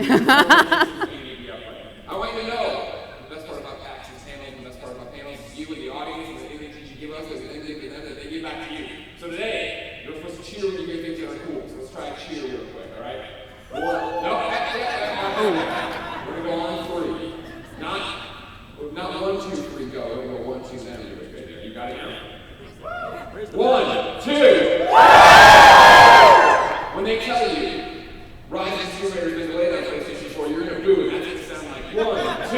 I want you to know the best part about PAX is handling the best part about panels is you and the audience, and the things that you give us, is anything that they give back to you. So today, you're supposed to cheer when you get things that are cool. So let's try to cheer real quick, all right? We're gonna go on 3. Not 1, 2, 3, go. We're gonna go 1, 2, 7, right there. You got it now? 1, 2. When they tell you, Rise of the Tomb Raider has been delayed on PlayStation 4, you're gonna boo it. That's gonna sound like 1, 2.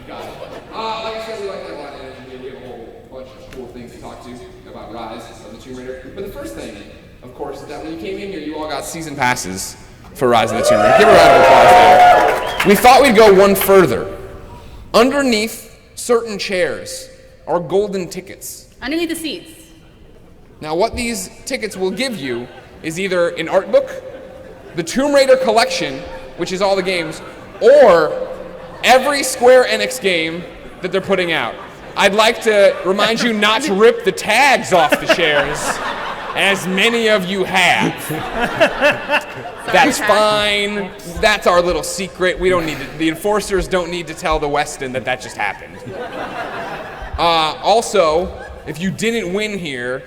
Got it. Like I said, we like that a lot, and we have a whole bunch of cool things to talk to about Rise of the Tomb Raider. But the first thing, of course, is that when you came in here, you all got season passes for Rise of the Tomb Raider. Give a round of applause there. We thought we'd go one further. Underneath certain chairs are golden tickets. Underneath the seats. Now, what these tickets will give you is either an art book, the Tomb Raider collection, which is all the games, or every Square Enix game that they're putting out. I'd like to remind you not to rip the tags off the chairs, as many of you have. That's fine. That's our little secret. We don't need to, the enforcers don't need to tell the Weston that just happened. Also, if you didn't win here,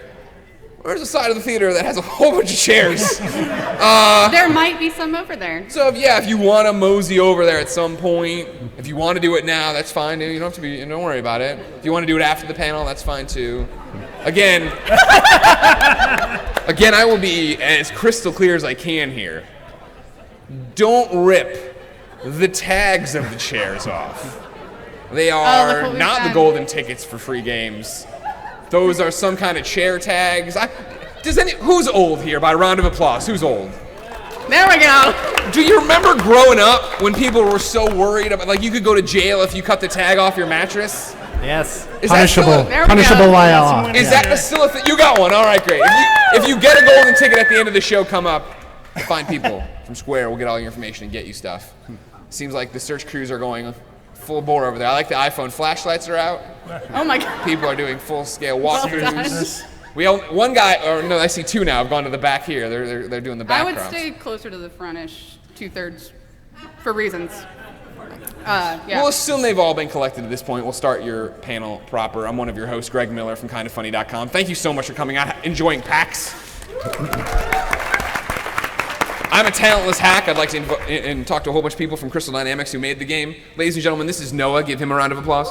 there's a side of the theater that has a whole bunch of chairs. There might be some over there. So if you want to mosey over there at some point, if you want to do it now, that's fine. You don't have to be. Don't worry about it. If you want to do it after the panel, that's fine too. Again, I will be as crystal clear as I can here. Don't rip the tags of the chairs off. They are not the golden tickets for free games. Those are some kind of chair tags. Who's old here? By a round of applause. Who's old? There we go. Do you remember growing up when people were so worried about, like, you could go to jail if you cut the tag off your mattress? Yes. Punishable while off. Is that still a thing? You got one. All right, great. If you get a golden ticket at the end of the show, come up. Find people from Square. We'll get all your information and get you stuff. Seems like the search crews are going full bore over there. I like the iPhone flashlights are out. Oh my God. People are doing full-scale walkthroughs. One guy, or no, I see 2 now, have gone to the back here. They're doing the back I would props. stay closer to the frontish, 2/3, for reasons. Yeah. We'll assume they've all been collected at this point. We'll start your panel proper. I'm one of your hosts, Greg Miller from kindoffunny.com. Thank you so much for coming out, enjoying PAX. I'm a talentless hack. I'd like to and talk to a whole bunch of people from Crystal Dynamics who made the game. Ladies and gentlemen, this is Noah. Give him a round of applause.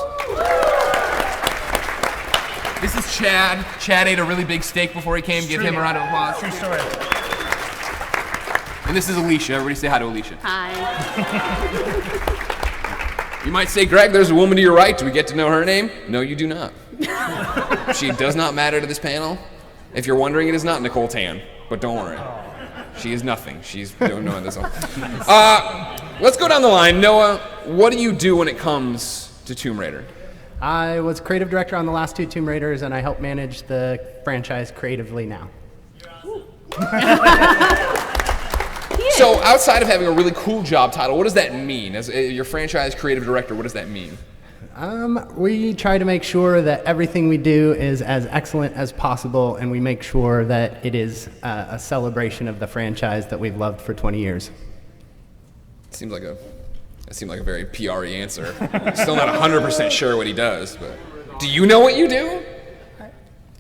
This is Chad. Chad ate a really big steak before he came. Give him a round of applause. True story. And this is Alisha. Everybody say hi to Alisha. Hi. You might say, Greg, there's a woman to your right. Do we get to know her name? No, you do not. She does not matter to this panel. If you're wondering, it is not Nicole Tan. But don't worry. She is nothing. She's doing no this one. Let's go down the line. Noah, what do you do when it comes to Tomb Raider? I was creative director on the last 2 Tomb Raiders, and I help manage the franchise creatively now. So outside of having a really cool job title, what does that mean? As your franchise creative director, what does that mean? We try to make sure that everything we do is as excellent as possible, and we make sure that it is a celebration of the franchise that we've loved for 20 years. That seemed like a very PR-y answer. Still not 100% sure what he does, but do you know what you do?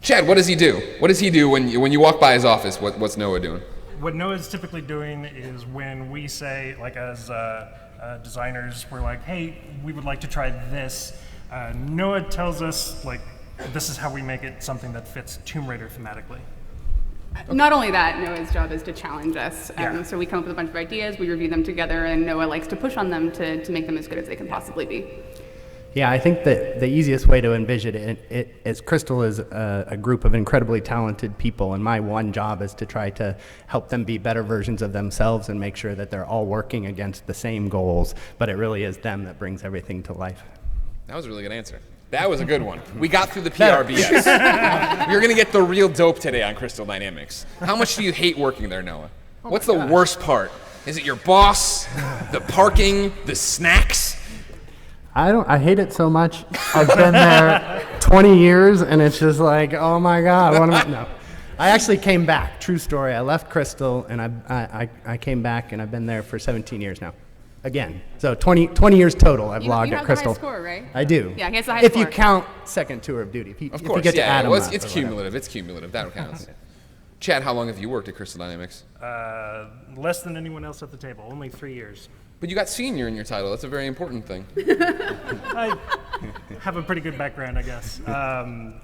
Chad, what does he do? What does he do when you walk by his office? What's Noah doing? What Noah's typically doing is when we say, like as designers, we're like, hey, we would like to try this. Noah tells us, like, this is how we make it something that fits Tomb Raider thematically. Okay. Not only that, Noah's job is to challenge us. So we come up with a bunch of ideas, we review them together, and Noah likes to push on them to make them as good as they can possibly be. Yeah, I think that the easiest way to envision it is Crystal is a group of incredibly talented people, and my one job is to try to help them be better versions of themselves and make sure that they're all working against the same goals, but it really is them that brings everything to life. That was a really good answer. That was a good one. We got through the PRBS. You're going to get the real dope today on Crystal Dynamics. How much do you hate working there, Noah? What's the worst part? Is it your boss, the parking, the snacks? I hate it so much. I've been there 20 years, and it's just like, oh my God, what am I? No. I actually came back. True story. I left Crystal, and I came back, and I've been there for 17 years now. Again. So 20 years total I've logged at Crystal. You have the high score, right? I do. Yeah, he has the high if score. you count second tour of duty. Of if course, you get to add them up it's or cumulative. It's cumulative. That counts. Chad, how long have you worked at Crystal Dynamics? Less than anyone else at the table, only 3 years. But you got senior in your title. That's a very important thing. I have a pretty good background, I guess.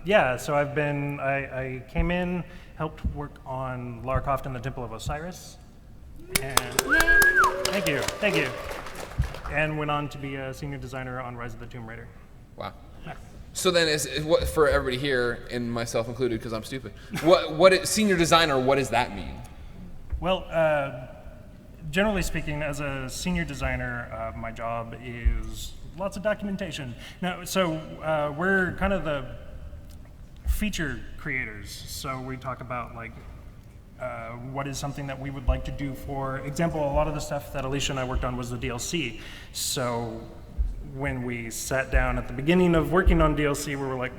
Yeah, so I came in, helped work on Lara Croft and the Temple of Osiris. And thank you. And went on to be a senior designer on Rise of the Tomb Raider. Wow. So then, what for everybody here, and myself included, because I'm stupid, what senior designer? What does that mean? Well, generally speaking, as a senior designer, my job is lots of documentation. Now, so we're kind of the feature creators. So we talk about like what is something that we would like to do. For example, a lot of the stuff that Alisha and I worked on was the DLC. So when we sat down at the beginning of working on DLC, we were like,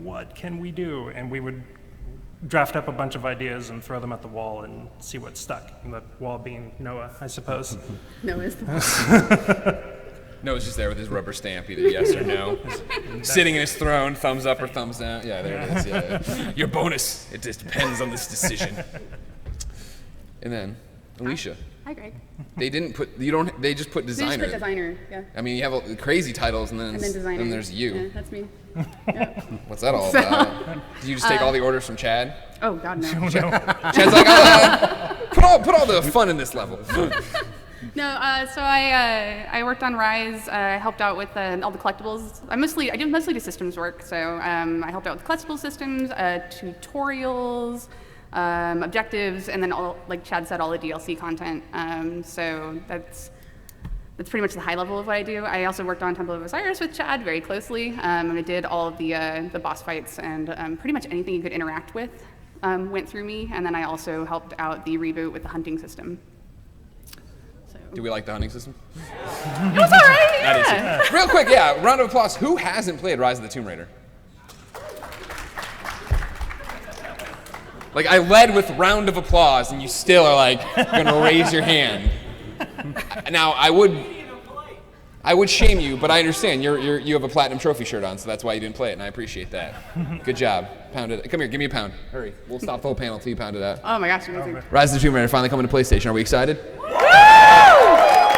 what can we do? And we would draft up a bunch of ideas and throw them at the wall and see what stuck. And the wall being Noah, I suppose. Noah's the best. Noah's just there with his rubber stamp, either yes or no. Sitting in his throne, thumbs up or thumbs down. Yeah, there it is. Yeah. Your bonus, it just depends on this decision. And then, Alisha. Hi, Greg. They didn't put, they just put They designer. just put designer, yeah. I mean, you have all the crazy titles, and then designer. there's you. Yeah, that's me. Yeah. What's that all about? Did you just take all the orders from Chad? Oh, God, no. Chad's like, put all the fun in this level. No, so I worked on Rise. I helped out with all the collectibles. I did mostly systems work. So I helped out with collectible systems, tutorials, objectives, and then like Chad said, all the DLC content. So that's pretty much the high level of what I do. I also worked on Temple of Osiris with Chad very closely, and I did all of the boss fights and pretty much anything you could interact with went through me. And then I also helped out the reboot with the hunting system. Do we like the hunting system? It was all right, yeah. Real quick, yeah, round of applause. Who hasn't played Rise of the Tomb Raider? Like, I led with round of applause, and you still are like, gonna raise your hand. Now, I would shame you, but I understand. You have a platinum trophy shirt on, so that's why you didn't play it, and I appreciate that. Good job. Pound it. Come here, give me a pound. Hurry. We'll stop the whole panel till you pound it out. Oh my gosh, amazing. Rise of the Tomb Raider finally coming to PlayStation. Are we excited?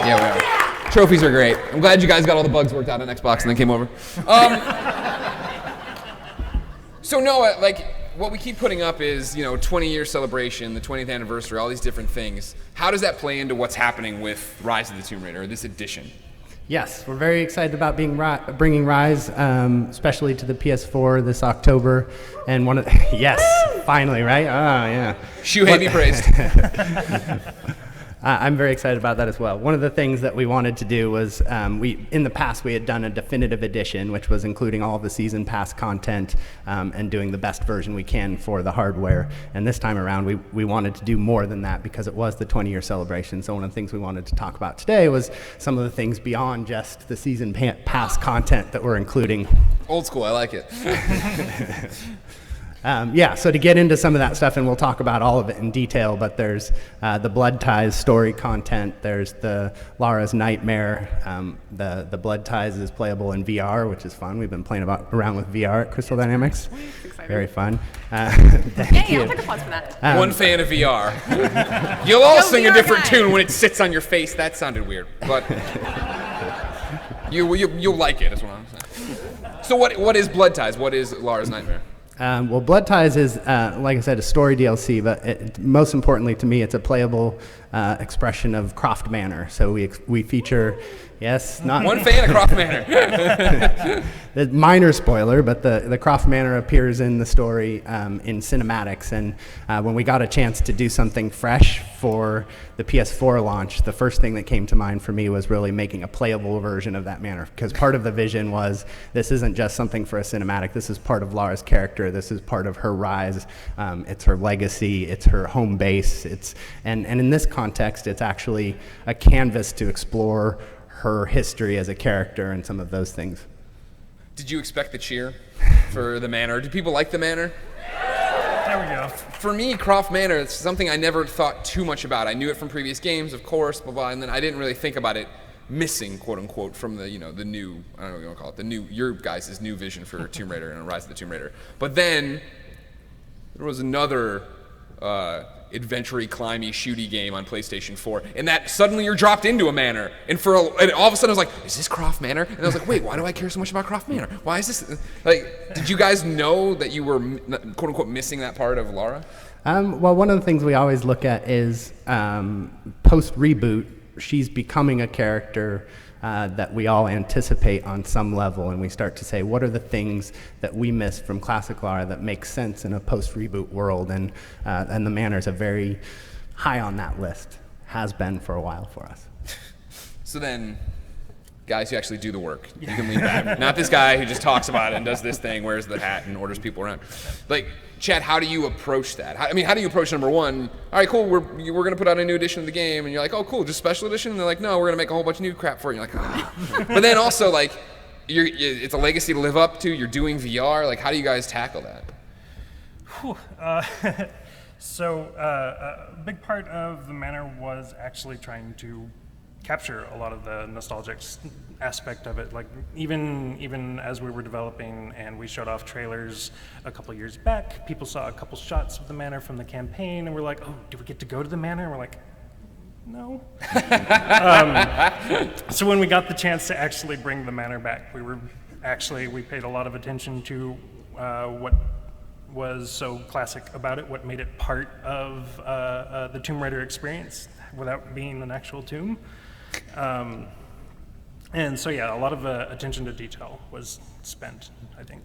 Yeah, we are. Trophies are great. I'm glad you guys got all the bugs worked out on Xbox and then came over. So Noah, like, what we keep putting up is, 20-year celebration, the 20th anniversary, all these different things. How does that play into what's happening with Rise of the Tomb Raider, or this edition? Yes, we're very excited about bringing Rise, especially to the PS4 this October. And yes, finally, right? Ah, yeah. Shuhei be praised. I'm very excited about that as well. One of the things that we wanted to do was, in the past we had done a definitive edition, which was including all of the season pass content and doing the best version we can for the hardware. And this time around, we wanted to do more than that because it was the 20-year celebration. So one of the things we wanted to talk about today was some of the things beyond just the season pass content that we're including. Old school, I like it. So to get into some of that stuff, and we'll talk about all of it in detail, but there's the Blood Ties story content, there's the Lara's Nightmare, the Blood Ties is playable in VR, which is fun. We've been playing around with VR at Crystal Dynamics. Very fun. Thank you. I'll take applause for that. One fan of VR. You'll all sing a different tune when it sits on your face. That sounded weird, but you'll like it, is what I'm saying. So what is Blood Ties? What is Lara's Nightmare? Well, Blood Ties is, like I said, a story DLC, but most importantly to me, it's a playable expression of Croft Manor. So we feature, yes, not one fan of Croft Manor. The minor spoiler, but the Croft Manor appears in the story in cinematics. And when we got a chance to do something fresh for the PS4 launch, the first thing that came to mind for me was really making a playable version of that manor. Because part of the vision was this isn't just something for a cinematic. This is part of Lara's character. This is part of her rise. It's her legacy. It's her home base. And in this context, it's actually a canvas to explore her history as a character and some of those things. Did you expect the cheer for the manor? Do people like the manor? There There we go. For me, Croft Manor, it's something I never thought too much about. I knew it from previous games, of course, blah, blah, and then I didn't really think about it missing, quote unquote, from the, the new, I don't know what you want to call it, your guys' new vision for Tomb Raider and Rise of the Tomb Raider. But then there was another adventure-y, climby, shooty game on PlayStation 4, and that suddenly you're dropped into a manor, and and all of a sudden I was like, is this Croft Manor? And I was like, wait, why do I care so much about Croft Manor? Why is this, like, did you guys know that you were, quote unquote, missing that part of Lara? Well, one of the things we always look at is post-reboot, she's becoming a character that we all anticipate on some level, and we start to say, what are the things that we missed from classic Lara that make sense in a post-reboot world? And the Manor's a very high on that list, has been for a while for us. So then, guys who actually do the work, you can lean back. Not this guy who just talks about it and does this thing, wears the hat and orders people around. Like, Chad, how do you approach that? How do you approach number one? All right, cool, we're going to put out a new edition of the game, and you're like, oh, cool, just special edition? And they're like, no, we're going to make a whole bunch of new crap for it. And you're like, ah. But then also, like, it's a legacy to live up to. You're doing VR. Like, how do you guys tackle that? So a big part of the Manor was actually trying to capture a lot of the nostalgic aspect of it. Like even as we were developing and we showed off trailers a couple years back, people saw a couple shots of the Manor from the campaign and we're like, oh, do we get to go to the Manor? And we're like, no. So when we got the chance to actually bring the Manor back, we paid a lot of attention to what was so classic about it, what made it part of the Tomb Raider experience without being an actual tomb. And so, yeah, a lot of attention to detail was spent, I think.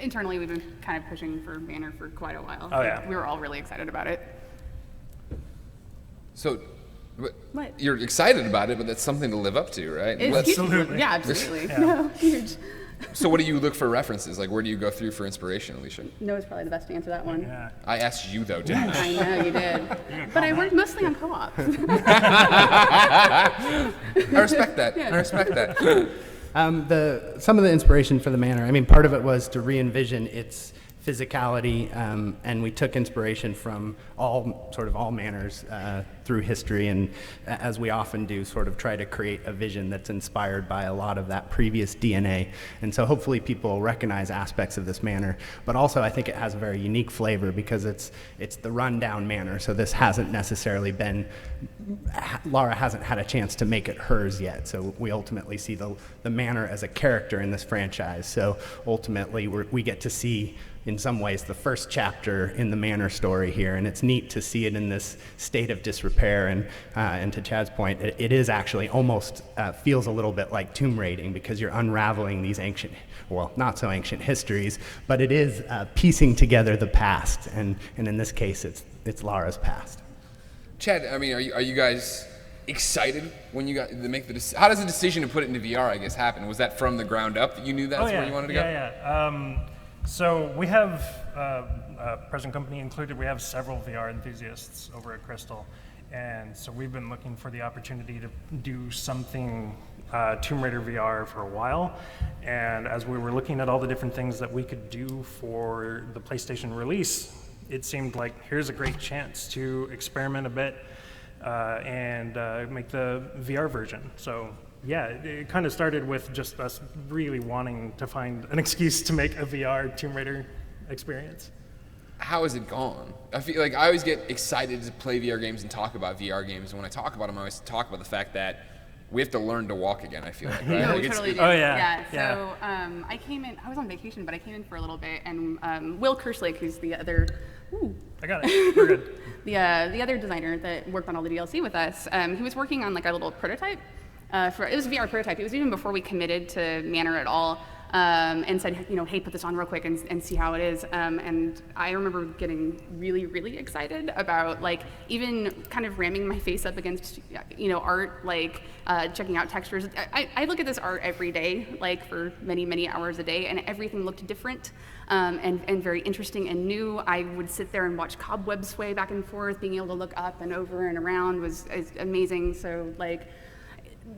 Internally, we've been kind of pushing for Manor for quite a while. Oh, yeah. We were all really excited about it. So, What? you're excited about it, but that's something to live up to, right? It's huge. Absolutely. Yeah, absolutely. Yeah. No, huge. So what do you look for references? Like, where do you go through for inspiration, Alicia? Noah's probably the best to answer that one. Yeah. I asked you, though, didn't I? I know you did. But I worked mostly on co-op. I respect that. I respect that. Some of the inspiration for the Manor, I mean, part of it was to re-envision its physicality, and we took inspiration from all manors through history, and as we often do, sort of try to create a vision that's inspired by a lot of that previous DNA. And so hopefully people recognize aspects of this manor, but also I think it has a very unique flavor because it's the rundown manor, so this hasn't necessarily been, Lara hasn't had a chance to make it hers yet, so we ultimately see the manor as a character in this franchise. So ultimately we get to see, in some ways, the first chapter in the Manor story here, and it's neat to see it in this state of disrepair. And to Chad's point, it is actually almost feels a little bit like tomb raiding because you're unraveling these ancient, well, not so ancient histories, but it is piecing together the past, and in this case, it's Lara's past. Chad, I mean, are you guys excited when you got to make the decision? How does the decision to put it into VR, I guess, happen? Was that from the ground up that you knew that's where you wanted to go? Yeah. So we have, present company included, we have several VR enthusiasts over at Crystal. And so we've been looking for the opportunity to do something Tomb Raider VR for a while. And as we were looking at all the different things that we could do for the PlayStation release, it seemed like here's a great chance to experiment a bit and make the VR version. So yeah, it kind of started with just us really wanting to find an excuse to make a VR Tomb Raider experience. How has it gone? I feel like I always get excited to play VR games and talk about VR games, and when I talk about them, I always talk about the fact that we have to learn to walk again, I feel like, right? No, Like we totally do. Oh, yeah. So I came in, I was on vacation, but I came in for a little bit, and Will Kerslake, who's the other, I got it, we're good. the other designer that worked on all the DLC with us, he was working on like a little prototype. It was a VR prototype. It was even before we committed to Manor at all, and said, hey, put this on real quick and see how it is. And I remember getting really, really excited about like even kind of ramming my face up against, art, like checking out textures. I look at this art every day, like for many, many hours a day, and everything looked different and very interesting and new. I would sit there and watch cobwebs sway back and forth. Being able to look up and over and around was amazing. So like,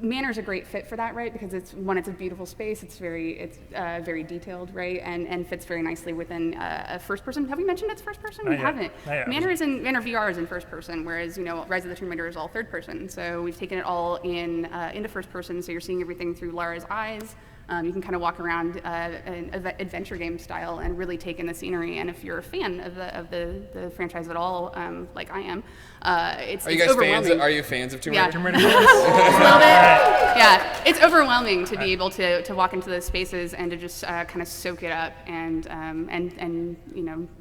Manor's a great fit for that, right? Because it's a beautiful space. It's very detailed, right? And fits very nicely within a first person. Have we mentioned it's first person? We haven't. Manor VR is in first person, whereas Rise of the Tomb Raider is all third person. So we've taken it all into first person. So you're seeing everything through Lara's eyes. You can kind of walk around an adventure game style and really take in the scenery. And if you're a fan of the franchise at all, like I am, it's overwhelming. Are you fans of Tomb Raider? Yeah. A little bit. Yeah, it's overwhelming to be able to walk into those spaces and to just kind of soak it up and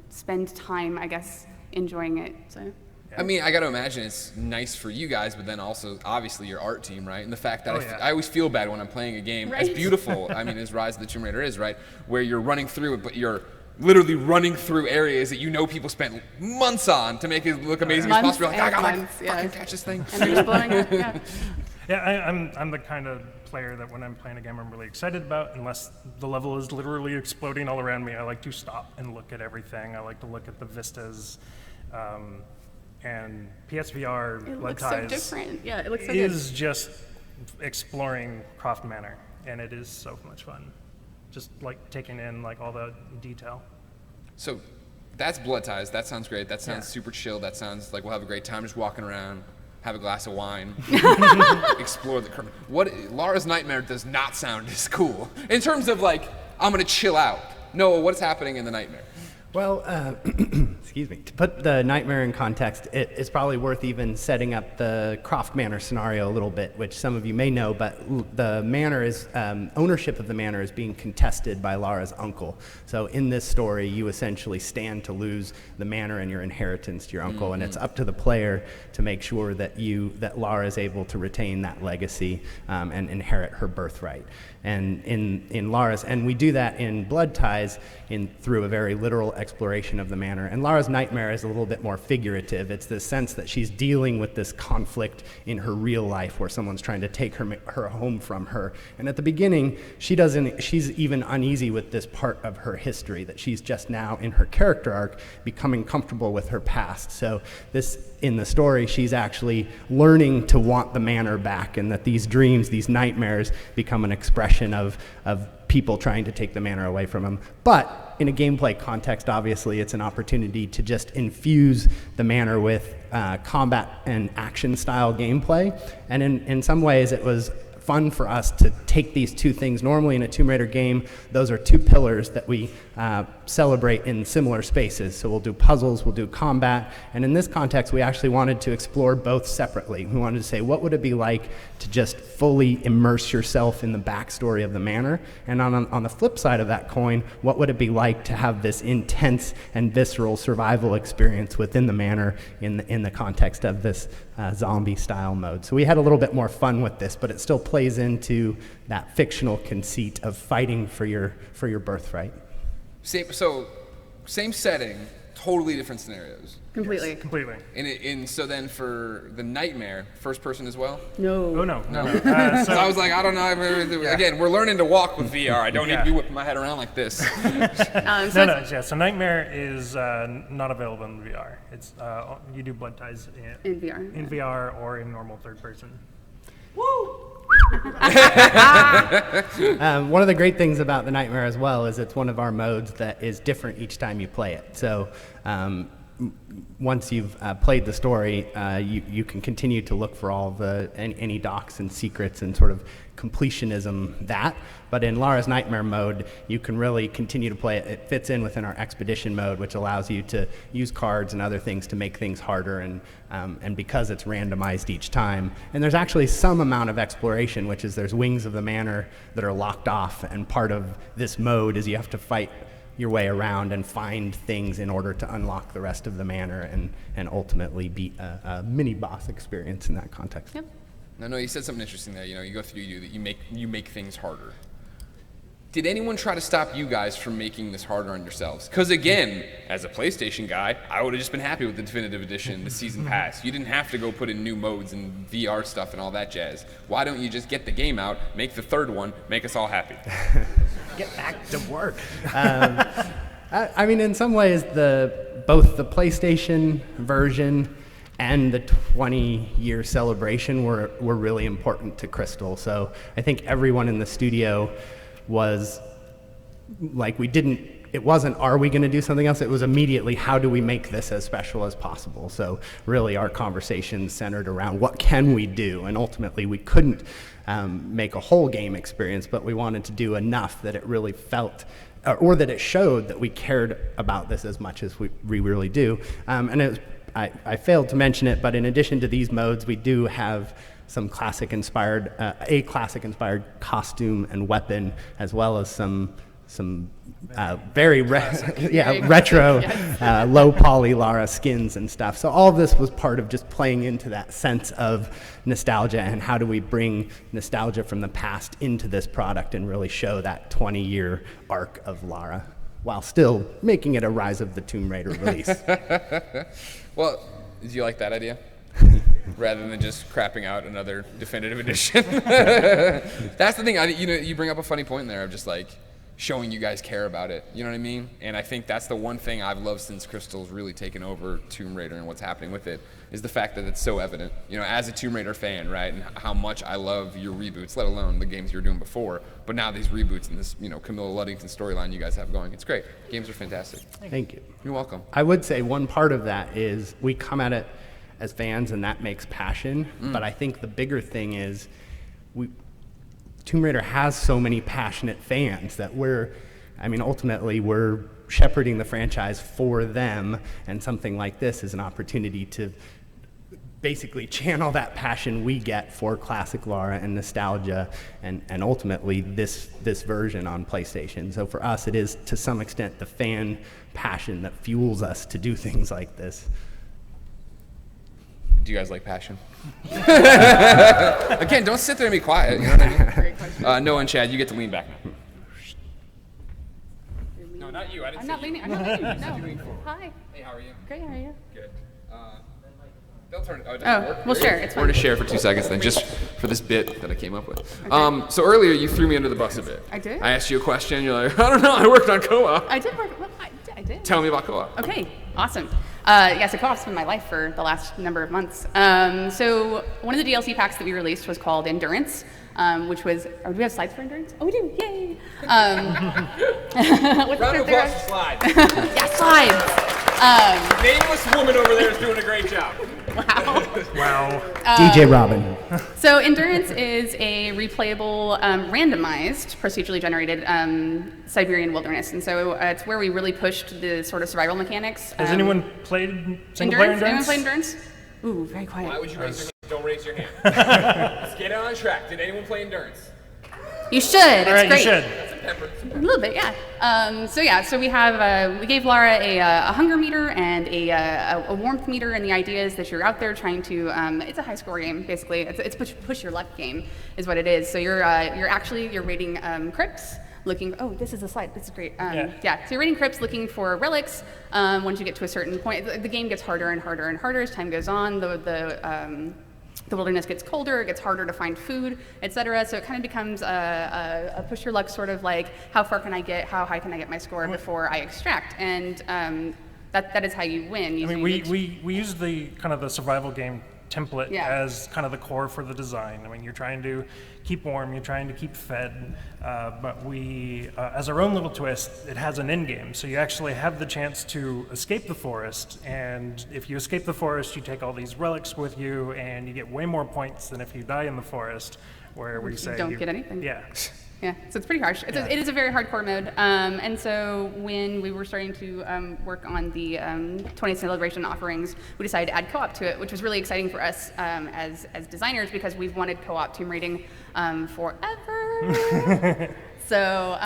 spend time, I guess, enjoying it. So. I mean, I got to imagine it's nice for you guys, but then also, obviously, your art team, right? And the fact that I always feel bad when I'm playing a game as beautiful, I mean, as Rise of the Tomb Raider is, right? Where you're running through it, but you're literally running through areas that people spent months on to make it look amazing as possible. Like, I gotta fucking catch this thing. And they're just blowing it, yeah. Yeah, I'm the kind of player that when I'm playing a game I'm really excited about, unless the level is literally exploding all around me, I like to stop and look at everything. I like to look at the vistas. And PSVR it looks so different. Yeah, it looks so is just exploring Croft Manor, and it is so much fun. Just like taking in like all the detail. So that's Blood Ties. That sounds great. That sounds super chill. That sounds like we'll have a great time just walking around, have a glass of wine, explore the curve. Lara's Nightmare does not sound as cool in terms of like I'm gonna chill out. Noah, what's happening in the Nightmare? Well, excuse me. To put the Nightmare in context, it's probably worth even setting up the Croft Manor scenario a little bit, which some of you may know, but the manor is, ownership of the manor is being contested by Lara's uncle. So in this story, you essentially stand to lose the manor and your inheritance to your uncle, and it's up to the player to make sure that Lara is able to retain that legacy and inherit her birthright. And in Lara's, and we do that in Blood Ties through a very literal exploration of the manor. And Lara's Nightmare is a little bit more figurative. It's the sense that she's dealing with this conflict in her real life where someone's trying to take her home from her. And at the beginning, she's even uneasy with this part of her history, that she's just now in her character arc becoming comfortable with her past. So in the story, she's actually learning to want the manor back, and that these dreams, these nightmares, become an expression of people trying to take the manor away from them. But in a gameplay context, obviously, it's an opportunity to just infuse the manor with combat and action style gameplay. And in some ways, it was fun for us to take these two things. Normally in a Tomb Raider game, those are two pillars that we celebrate in similar spaces. So we'll do puzzles, we'll do combat, and in this context, we actually wanted to explore both separately. We wanted to say, what would it be like to just fully immerse yourself in the backstory of the manor? And on the flip side of that coin, what would it be like to have this intense and visceral survival experience within the manor in the context of this zombie-style mode? So we had a little bit more fun with this, but it still plays into that fictional conceit of fighting for your birthright. Same setting, totally different scenarios. Completely. Yes, completely. And so then for the Nightmare, first person as well? No. Oh, no. So I was like, I don't know. Again, we're learning to walk with VR. I don't need to be whipping my head around like this. So Nightmare is not available in VR. It's you do Blood Ties in VR. In VR or in normal third person. Woo! One of the great things about the Nightmare as well is it's one of our modes that is different each time you play it. So once you've played the story, you can continue to look for all any docs and secrets and sort of completionism that. But in Lara's Nightmare mode, you can really continue to play it. It fits in within our expedition mode, which allows you to use cards and other things to make things harder, and because it's randomized each time. And there's actually some amount of exploration, which is there's wings of the manor that are locked off, and part of this mode is you have to fight your way around and find things in order to unlock the rest of the manor and ultimately beat a mini boss experience in that context. Yep. No, you said something interesting there. You go through you make things harder. Did anyone try to stop you guys from making this harder on yourselves? Because again, as a PlayStation guy, I would have just been happy with the Definitive Edition, the Season Pass. You didn't have to go put in new modes and VR stuff and all that jazz. Why don't you just get the game out, make the third one, make us all happy? Get back to work. I mean, in some ways, both the PlayStation version and the 20-year celebration were really important to Crystal. So I think everyone in the studio was like, it wasn't, are we going to do something else? It was immediately, how do we make this as special as possible? So really our conversation centered around what can we do? And ultimately we couldn't make a whole game experience, but we wanted to do enough that it really felt, or that it showed that we cared about this as much as we really do. And it was, I failed to mention it, but in addition to these modes, we do have some classic-inspired, a classic-inspired costume and weapon, as well as some very retro, low poly Lara skins and stuff. So all of this was part of just playing into that sense of nostalgia and how do we bring nostalgia from the past into this product and really show that 20-year arc of Lara, while still making it a Rise of the Tomb Raider release. Well, did you like that idea? Rather than just crapping out another definitive edition. That's the thing. You bring up a funny point there of just like showing you guys care about it. You know what I mean? And I think that's the one thing I've loved since Crystal's really taken over Tomb Raider and what's happening with it, is the fact that it's so evident. You know, as a Tomb Raider fan, right, and how much I love your reboots, let alone the games you were doing before, but now these reboots and this, Camilla Luddington storyline you guys have going. It's great. Games are fantastic. Thank you. You're welcome. I would say one part of that is we come at it as fans, and that makes passion. But I think the bigger thing is Tomb Raider has so many passionate fans that ultimately we're shepherding the franchise for them, and something like this is an opportunity to basically channel that passion we get for classic Lara and nostalgia, and ultimately this version on PlayStation. So for us, it is to some extent the fan passion that fuels us to do things like this. Do you guys like passion? Again, don't sit there and be quiet. You know what I mean? Great question. Noah and Chad, you get to lean back now. No, not you. I didn't I'm see not you. leaning. I'm not leaning. No. Hi. Hey, how are you? Great. How are you? Good. They'll turn it. Oh, it doesn't Oh, work? we'll share. It's We're fine. going to share for 2 seconds then, just for this bit that I came up with. So earlier you threw me under the bus a bit. I did? I asked you a question. You're like, I don't know. I worked on co-op. I did work. Well, I did. Tell me about co-op. Okay, awesome. So co-op's been my life for the last number of months. So one of the DLC packs that we released was called Endurance, which was, do we have slides for Endurance? Oh, we do, yay! Round of applause for slides. Yeah, slides! Nameless woman over there is doing a great job. Wow. DJ Robin. So Endurance is a replayable, randomized, procedurally generated Siberian wilderness. And so it's where we really pushed the sort of survival mechanics. Has anyone played single-player Endurance? Anyone played Endurance? Ooh, very quiet. Why would you raise your hand? Don't raise your hand. Let's get it on track. Did anyone play Endurance? You should. It's All right, great. you should. A little bit, yeah. So we have we gave Lara a hunger meter and a warmth meter, and the idea is that you're out there trying to. It's a high score game, basically. It's push your luck game, is what it is. So you're raiding crypts. Looking, oh, this is a slide. This is great. So you're raiding crypts, looking for relics. Once you get to a certain point, the game gets harder and harder and harder as time goes on. The wilderness gets colder, it gets harder to find food, etc. So it kind of becomes a push your luck sort of like, how far can I get, how high can I get my score before I extract? And that is how you win. We use the kind of the survival game template as kind of the core for the design. I mean, you're trying to keep warm, you're trying to keep fed, but we, as our own little twist, it has an end game. So you actually have the chance to escape the forest, and if you escape the forest, you take all these relics with you, and you get way more points than if you die in the forest, where we say you don't get anything. Yeah. Yeah, so it's pretty harsh. It is a very hardcore mode. And so when we were starting to work on the 20th celebration offerings, we decided to add co-op to it, which was really exciting for us as designers, because we've wanted co-op tomb raiding forever. So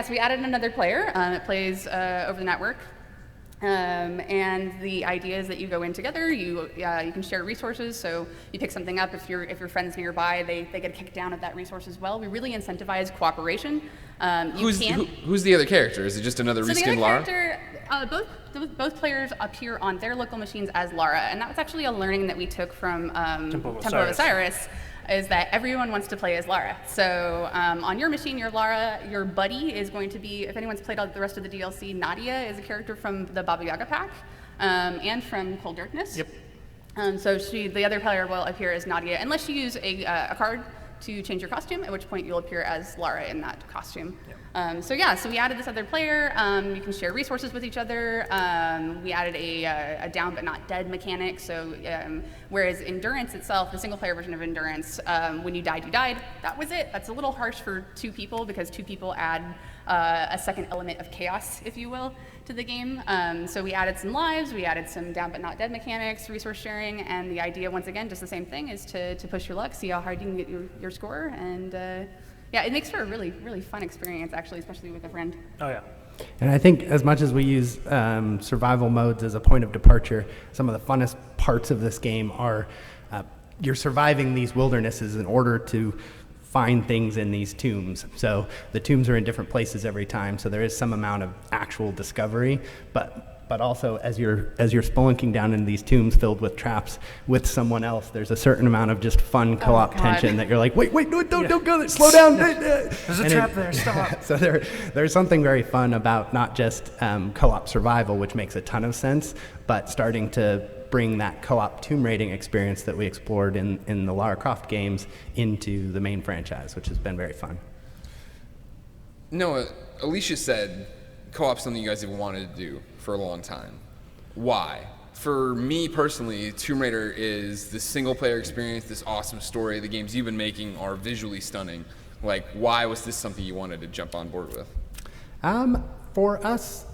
we added another player. It plays over the network. And the idea is that you go in together, you can share resources, so you pick something up, if your friend's nearby, they get a kick down at that resource as well. We really incentivize cooperation. Who's the other character? Is it just another reskinned Lara? Both players appear on their local machines as Lara, and that was actually a learning that we took from Temple of Osiris. Is that everyone wants to play as Lara. So on your machine, you're Lara. Your buddy is going to be, if anyone's played all the rest of the DLC, Nadia is a character from the Baba Yaga pack and from Cold Darkness. Yep. So the other player will appear as Nadia, unless you use a card to change your costume, at which point you'll appear as Lara in that costume. So we added this other player. You can share resources with each other. We added a down but not dead mechanic. So whereas Endurance itself, the single player version of Endurance, when you died, you died. That was it. That's a little harsh for 2 people because 2 people add a second element of chaos, if you will, to the game. So we added some lives, we added some down but not dead mechanics, resource sharing, and the idea, once again, just the same thing, is to push your luck, see how hard you can get your score, and it makes for a really, really fun experience, actually, especially with a friend. Oh, yeah. And I think as much as we use survival modes as a point of departure, some of the funnest parts of this game are you're surviving these wildernesses in order to find things in these tombs. So the tombs are in different places every time, so there is some amount of actual discovery, but also as you're spelunking down in these tombs filled with traps with someone else, there's a certain amount of just fun co-op tension that you're like, wait, no, don't go there, slow down. There's a trap there, stop. So there's something very fun about not just co-op survival, which makes a ton of sense, but starting to bring that co-op tomb raiding experience that we explored in the Lara Croft games into the main franchise, which has been very fun. Noah, Alisha said co-op's something you guys have wanted to do for a long time. Why? For me personally, Tomb Raider is this single-player experience, this awesome story. The games you've been making are visually stunning. Like, why was this something you wanted to jump on board with? For us,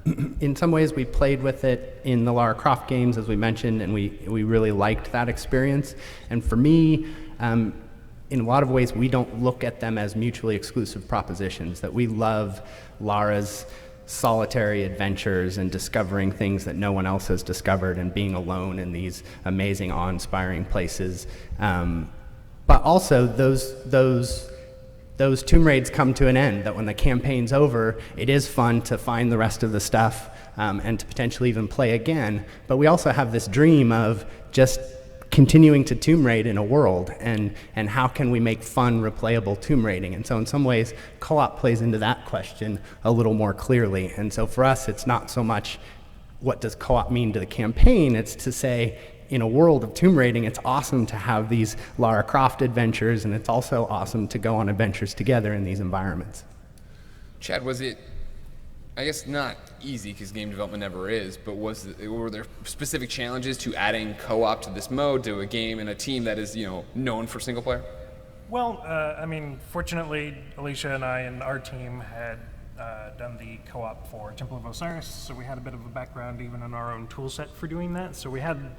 in some ways we played with it in the Lara Croft games, as we mentioned, and we really liked that experience. And for me, in a lot of ways, we don't look at them as mutually exclusive propositions, that we love Lara's solitary adventures and discovering things that no one else has discovered and being alone in these amazing, awe-inspiring places. But also those tomb raids come to an end, that when the campaign's over, it is fun to find the rest of the stuff and to potentially even play again. But we also have this dream of just continuing to tomb raid in a world, and how can we make fun, replayable tomb raiding? And so in some ways, co-op plays into that question a little more clearly. And so for us, it's not so much what does co-op mean to the campaign, it's to say, in a world of tomb raiding, it's awesome to have these Lara Croft adventures, and it's also awesome to go on adventures together in these environments. Chad, was it, I guess not easy because game development never is, but were there specific challenges to adding co-op to this mode, to a game and a team that is, known for single player? Well, fortunately, Alisha and I and our team had done the co-op for Temple of Osiris, so we had a bit of a background even in our own tool set for doing that. So we had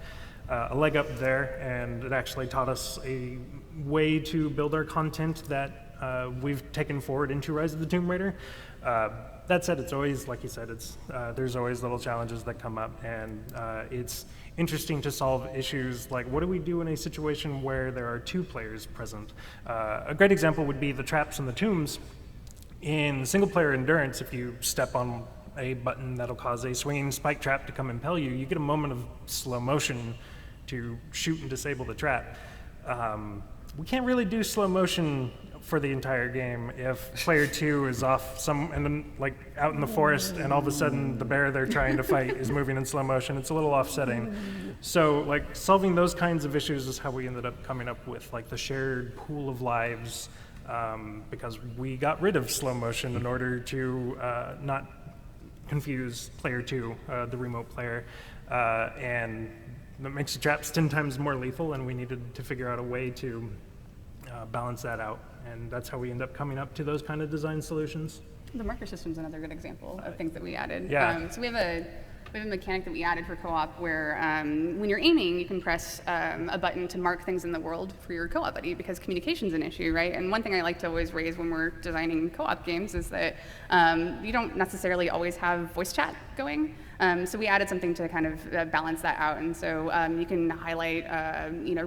a leg up there, and it actually taught us a way to build our content that we've taken forward into Rise of the Tomb Raider. That said, it's always, like you said, there's always little challenges that come up, and it's interesting to solve issues like, what do we do in a situation where there are 2 players present? A great example would be the traps in the tombs. In single-player Endurance, if you step on a button that'll cause a swinging spike trap to come impel you, you get a moment of slow motion to shoot and disable the trap. We can't really do slow motion for the entire game if player 2 is off out in the forest, and all of a sudden the bear they're trying to fight is moving in slow motion. It's a little offsetting. So solving those kinds of issues is how we ended up coming up with the shared pool of lives, because we got rid of slow motion in order to not confuse player 2, the remote player, and that makes the traps 10 times more lethal, and we needed to figure out a way to balance that out, and that's how we end up coming up to those kind of design solutions. The marker system's another good example of things that we added. Yeah. So we have a mechanic that we added for co-op where when you're aiming, you can press a button to mark things in the world for your co-op buddy, because communication's an issue, right? And one thing I like to always raise when we're designing co-op games is that you don't necessarily always have voice chat going. So we added something to kind of balance that out, and so you can highlight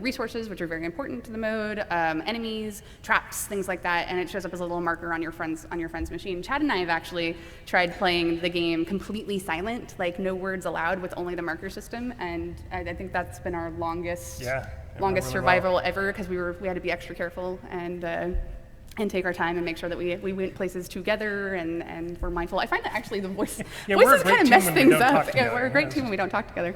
resources, which are very important to the mode, enemies, traps, things like that, and it shows up as a little marker on your friend's machine. Chad and I have actually tried playing the game completely silent, no words allowed, with only the marker system, and I think that's been our longest survival ever, because we had to be extra careful, and and take our time and make sure that we went places together and we're mindful. I find that actually the voices we're a great kind of team mess when we things don't talk up. Yeah, together. we're a great team when we don't talk together.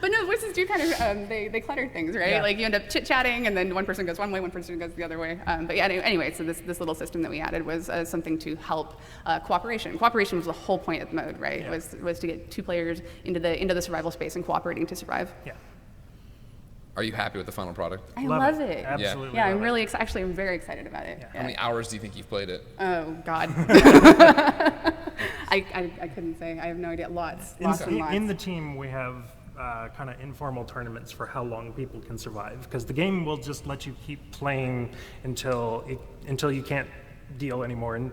But no, voices do kind of, they clutter things, right? Yeah. Like you end up chit-chatting and then one person goes one way, one person goes the other way. But yeah, anyway, so this little system that we added was something to help cooperation. Cooperation was the whole point of the mode, right? Yeah. Was to get 2 players into the survival space and cooperating to survive. Yeah. Are you happy with the final product? I love it. Absolutely. Yeah, I'm love it. really actually I'm very excited about it. How many hours do you think you've played it? Oh God. I couldn't say. I have no idea. Lots and lots. In the team, we have kind of informal tournaments for how long people can survive, because the game will just let you keep playing until you can't deal anymore, and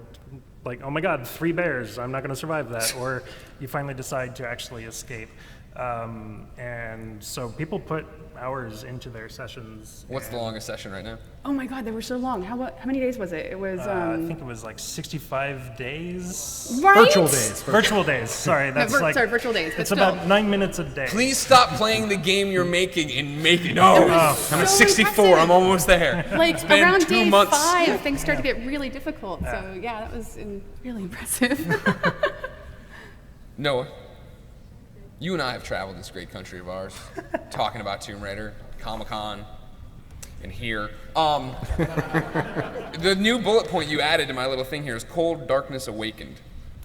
like, oh my God, 3 bears, I'm not going to survive that, or you finally decide to actually escape. And so people put hours into their sessions. What's the longest session right now? Oh my God, they were so long. How many days was it? It was. I think it was like 65 days. Right? Virtual days. Virtual days. Sorry, that's sorry, virtual days. But It's still. about 9 minutes a day. Please stop playing the game you're making and make it. No, I'm so at 64. impressive. I'm almost there. Like It's been around 2 day months. 5, things start to get really difficult. So yeah, that was really impressive. Noah, you and I have traveled this great country of ours, talking about Tomb Raider, Comic-Con, and here. The new bullet point you added to my little thing here is Cold Darkness Awakened.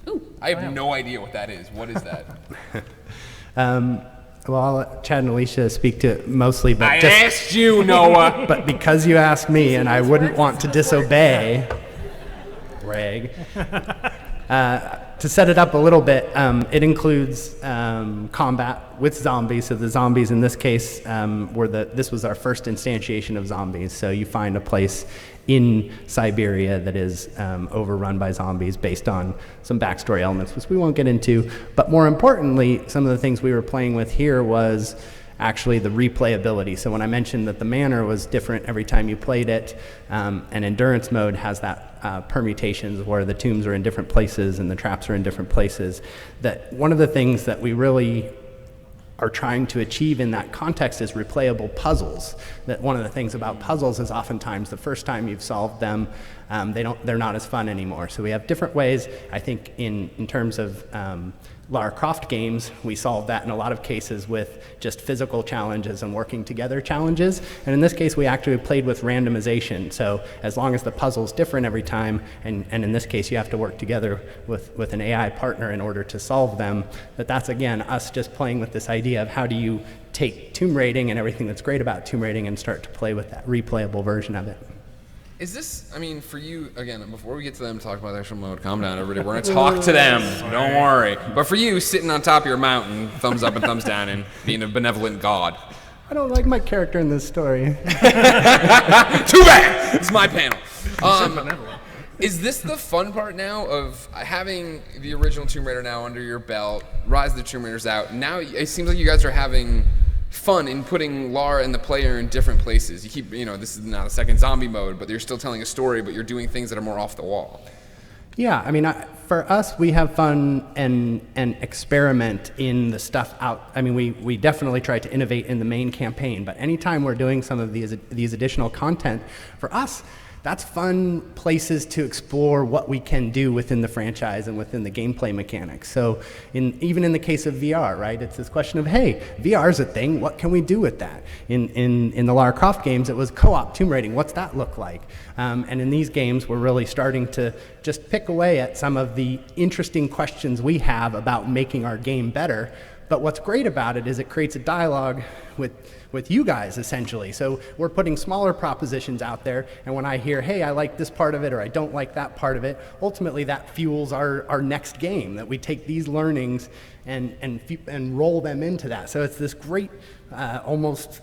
Ooh. I have no idea what that is. What is that? Well, I'll let Chad and Alisha speak to it mostly, but I asked you, Noah. but because you asked me and I wouldn't want to disobey, Greg, to set it up a little bit, it includes combat with zombies. So the zombies in this case this was our first instantiation of zombies. So you find a place in Siberia that is overrun by zombies based on some backstory elements, which we won't get into. But more importantly, some of the things we were playing with here was actually the replayability. So when I mentioned that the manor was different every time you played it, and endurance mode has that permutations where the tombs are in different places and the traps are in different places, that one of the things that we really are trying to achieve in that context is replayable puzzles. That one of the things about puzzles is oftentimes the first time you've solved them, they're not as fun anymore. So we have different ways. I think in terms of Lara Croft games, we solve that in a lot of cases with just physical challenges and working together challenges. And in this case, we actually played with randomization. So as long as the puzzle's different every time, and in this case, you have to work together with an AI partner in order to solve them, that's again, us just playing with this idea of how do you take tomb raiding and everything that's great about tomb raiding and start to play with that replayable version of it. Is this, I mean, for you, again, before we get to them to talk about the actual mode, calm down, everybody. We're going to talk to them. Don't worry. But for you, sitting on top of your mountain, thumbs up and thumbs down, and being a benevolent god. I don't like my character in this story. Too bad! It's my panel. Is this the fun part now of having the original Tomb Raider now under your belt, Rise of the Tomb Raiders out? Now it seems like you guys are having fun in putting Lara and the player in different places. You keep, this is not a second zombie mode, but you're still telling a story, but you're doing things that are more off the wall. Yeah, I mean, for us, we have fun and experiment in the stuff out. I mean, we definitely try to innovate in the main campaign, but anytime we're doing some of these additional content, for us, that's fun places to explore what we can do within the franchise and within the gameplay mechanics. So even in the case of VR, right, it's this question of, hey, VR is a thing, what can we do with that? In the Lara Croft games, it was co-op tomb raiding, what's that look like? And in these games, we're really starting to just pick away at some of the interesting questions we have about making our game better. But what's great about it is it creates a dialogue with you guys, essentially. So we're putting smaller propositions out there, and when I hear, hey, I like this part of it, or I don't like that part of it, ultimately that fuels our next game, that we take these learnings and roll them into that. So it's this great, almost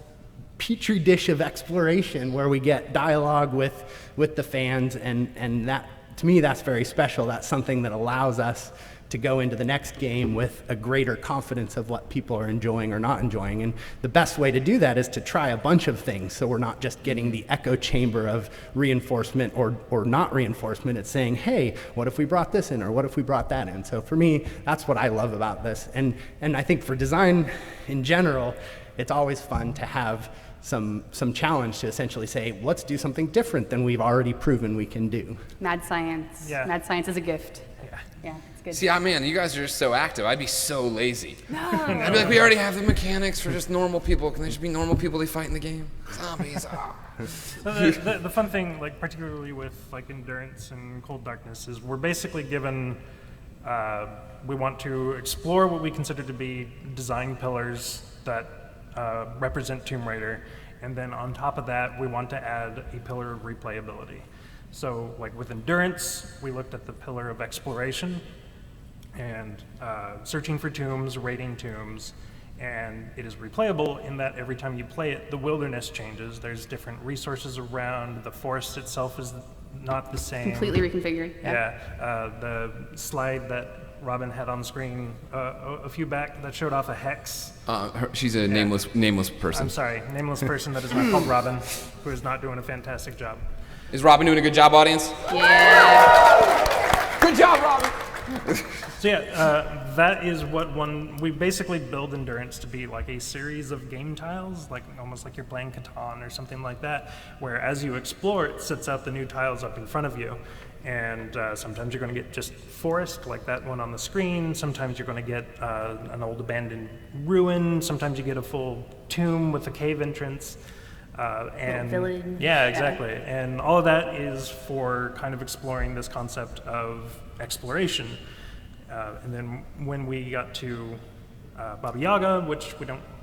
petri dish of exploration where we get dialogue with the fans, and that, to me, that's very special. That's something that allows us to go into the next game with a greater confidence of what people are enjoying or not enjoying. And the best way to do that is to try a bunch of things, so we're not just getting the echo chamber of reinforcement or not reinforcement. It's saying, hey, what if we brought this in, or what if we brought that in? So for me, that's what I love about this. And I think for design in general, it's always fun to have some challenge to essentially say, let's do something different than we've already proven we can do. Mad science. Yeah. Mad science is a gift. Yeah. Yeah, it's good. See, man, you guys are just so active. I'd be so lazy. No. I'd be like, we already have the mechanics for just normal people. Can they just be normal people they fight in the game? Zombies. So the fun thing, like particularly with like endurance and cold darkness, is we're basically given. We want to explore what we consider to be design pillars that represent Tomb Raider, and then on top of that, we want to add a pillar of replayability. So, like with endurance, we looked at the pillar of exploration and searching for tombs, raiding tombs, and it is replayable in that every time you play it, the wilderness changes. There's different resources around. The forest itself is not the same. Completely reconfigured. Yeah, the slide that Robin had on screen a few back that showed off a hex. She's a nameless person. I'm sorry, nameless person that is not called Robin, who is not doing a fantastic job. Is Robin doing a good job, audience? Yeah. Good job, Robin. So yeah, that is what we basically build endurance to be like a series of game tiles, like almost like you're playing Catan or something like that, where as you explore, it sets out the new tiles up in front of you. And sometimes you're going to get just forest, like that one on the screen. Sometimes you're going to get an old abandoned ruin. Sometimes you get a full tomb with a cave entrance. And village. Yeah, exactly. Yeah. And all of that is for kind of exploring this concept of exploration. And then when we got to Baba Yaga, which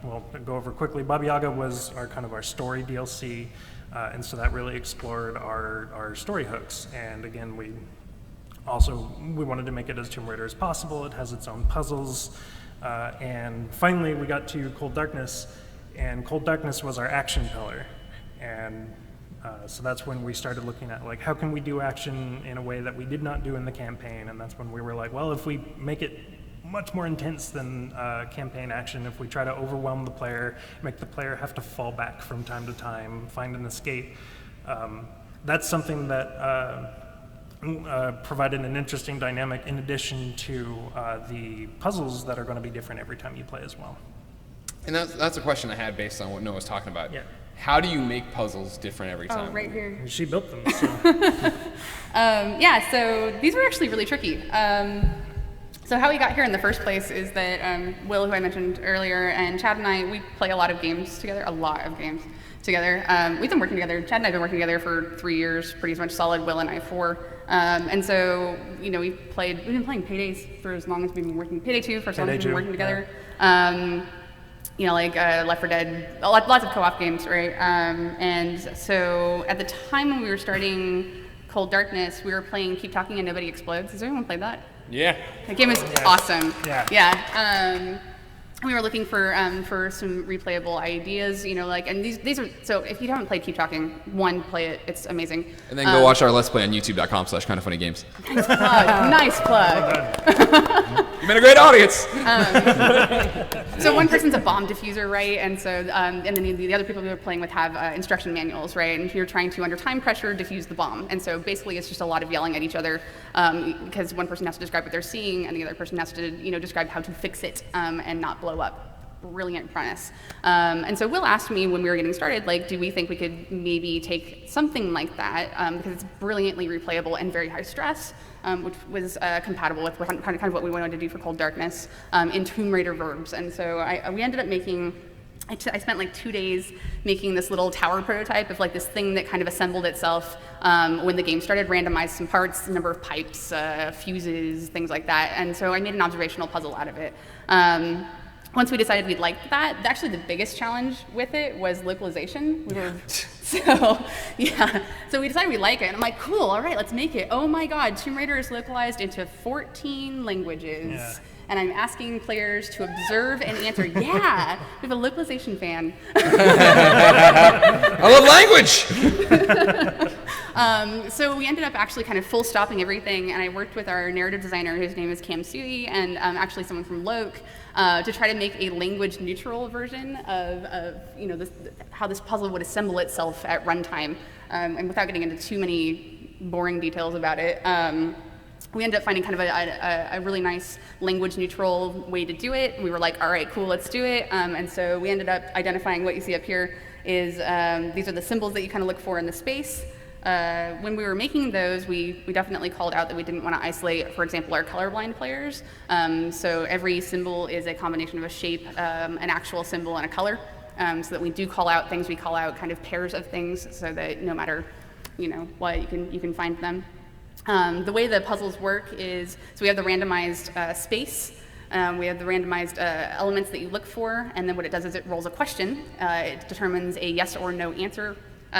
we'll go over quickly. Baba Yaga was our story DLC. And so that really explored our story hooks. And again, we wanted to make it as Tomb Raider as possible. It has its own puzzles. And finally, we got to Cold Darkness, and Cold Darkness was our action pillar. And so that's when we started looking at, like, how can we do action in a way that we did not do in the campaign? And that's when we were like, well, if we make it much more intense than campaign action, if we try to overwhelm the player, make the player have to fall back from time to time, find an escape, that's something that provided an interesting dynamic in addition to the puzzles that are going to be different every time you play as well. And that's a question I had based on what Noah was talking about. Yeah. How do you make puzzles different every time? Oh, right here. She built them. So. Yeah, so these were actually really tricky. So how we got here in the first place is that Will, who I mentioned earlier, and Chad and I, we play a lot of games together, We've been working together. Chad and I have been working together for 3 years, pretty much solid. Will and I 4. And so, we've been playing Paydays for as long as we've been working. Payday 2 for as long as we've been working together. Like Left 4 Dead, lots of co-op games, right? And so at the time when we were starting Cold Darkness, we were playing Keep Talking and Nobody Explodes. Has anyone played that? Yeah. That game is awesome. Yeah. We were looking for some replayable ideas, and these are, so if you haven't played Keep Talking, play it, it's amazing. And then go watch our Let's Play on youtube.com/kindoffunnygames. Nice plug. You've been a great audience. So one person's a bomb diffuser, right? And so, and then the other people we were playing with have instruction manuals, right? And you're trying to, under time pressure, defuse the bomb. And so basically it's just a lot of yelling at each other because one person has to describe what they're seeing and the other person has to, describe how to fix it and not blow up. Brilliant premise. And so Will asked me when we were getting started, do we think we could maybe take something like that, because it's brilliantly replayable and very high stress, which was compatible with kind of what we wanted to do for Cold Darkness, in Tomb Raider verbs. And so we ended up making, I spent 2 days making this little tower prototype of this thing that kind of assembled itself when the game started, randomized some parts, the number of pipes, fuses, things like that. And so I made an observational puzzle out of it. Once we decided we liked that, actually the biggest challenge with it was localization. So we decided we like it, and I'm like, cool, all right, let's make it. Oh my God, Tomb Raider is localized into 14 languages. Yeah. And I'm asking players to observe and answer. Yeah, we have a localization fan. I love language. So we ended up actually kind of full stopping everything, and I worked with our narrative designer, whose name is Cam Sui, and actually someone from Loke, to try to make a language neutral version of how this puzzle would assemble itself at runtime. And without getting into too many boring details about it, we ended up finding kind of a really nice language neutral way to do it. We were like, all right, cool, let's do it. And so we ended up identifying what you see up here is these are the symbols that you kind of look for in the space. When we were making those, we definitely called out that we didn't want to isolate, for example, our colorblind players. So every symbol is a combination of a shape, an actual symbol, and a color. So that we do call out things, we call out kind of pairs of things, so that no matter what, you can find them. The way the puzzles work is, so we have the randomized space. We have the randomized elements that you look for, and then what it does is it rolls a question. It determines a yes or no answer.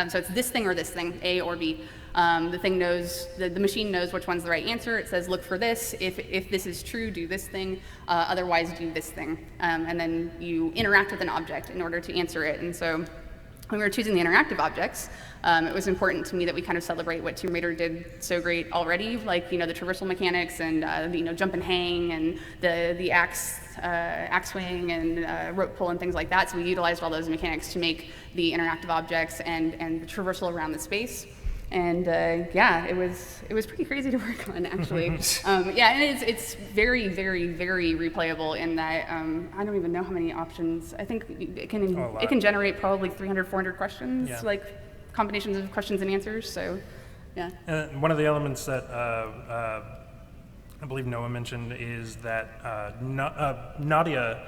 So it's this thing or this thing, A or B. The thing knows, the machine knows which one's the right answer. It says, look for this. If this is true, do this thing. Otherwise, do this thing. And then you interact with an object in order to answer it. And so when we were choosing the interactive objects, it was important to me that we kind of celebrate what Tomb Raider did so great already, like the traversal mechanics and jump and hang and the axe swing and rope pull and things like that. So we utilized all those mechanics to make the interactive objects and the traversal around the space. And it was pretty crazy to work on, actually. And it's very, very, very replayable in that I don't even know how many options. I think it can generate probably 300, 400 questions, like combinations of questions and answers. So, yeah. And one of the elements that I believe Noah mentioned is that Nadia,